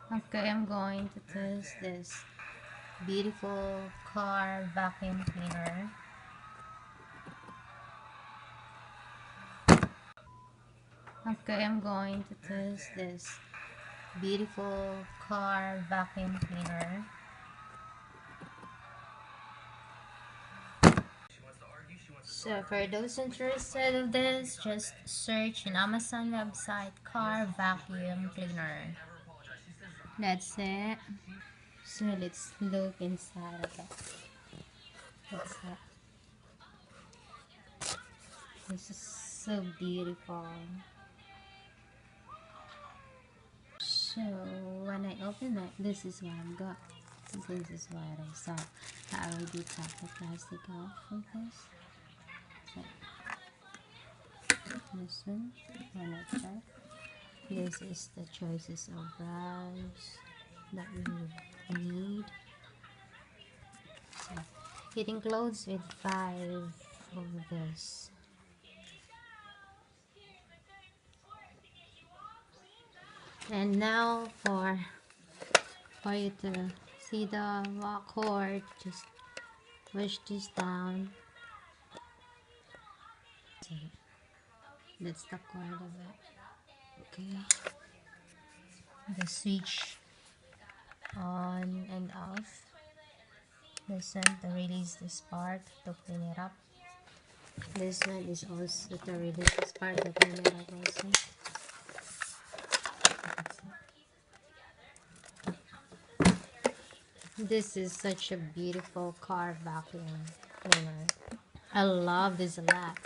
Okay, I'm going to test this beautiful car vacuum cleaner. Okay, I'm going to test this beautiful car vacuum cleaner. So for those interested of this, just search in Amazon website car vacuum cleaner. That's it. So let's look inside of it. What's that? This is so beautiful. So when I open it, this is what I got. This is what I saw. I already took the plastic off of this. So this one, check. This is the choices of browse that we need. So it includes with 5 of this. And now for you to see the cord, just push this down. See, that's the cord of it. Okay, the switch on and off. This one to release this part to clean it up. This one is also to release this part to clean it up also. This is such a beautiful car vacuum cleaner. I love this a lot,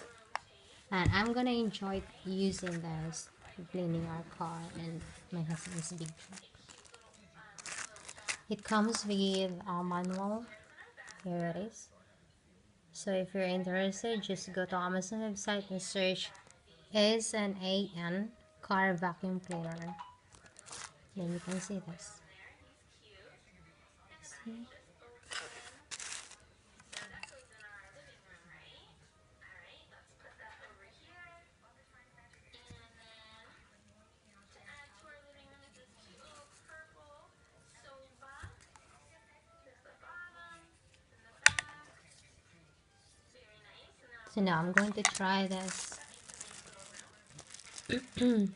and I'm gonna enjoy using this for cleaning our car and my husband's big truck. It comes with a manual. Here it is. So if you're interested, just go to Amazon website and search SNAN car vacuum cleaner. Then you can see this. See? So now I'm going to try this in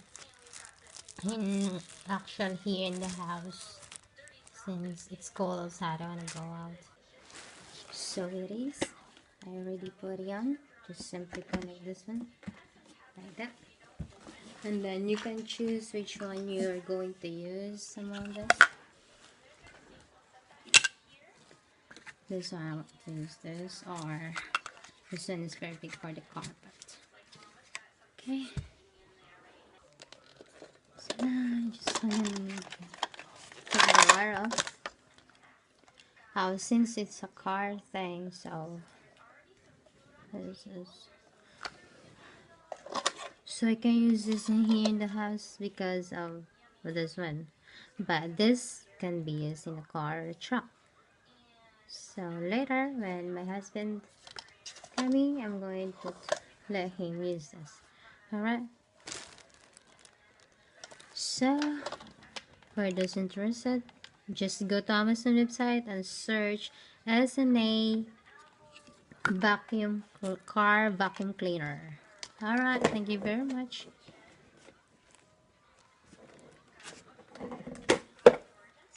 here in the house, since it's cold outside. I want to go out. So it is. I already put it on. Just simply connect this one like that, and then you can choose which one you're going to use among this. This one I want to use this, or this one is perfect for the carpet. Okay. So now I just want to take the wire off. Since it's a car thing, so this is. So I can use this in here in the house because of this one, but this can be used in a car or a truck. So later when my husband coming, I'm going to let him use this. Alright, so for those interested, just go to Amazon website and search SNA car vacuum cleaner. Alright, thank you very much.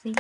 See?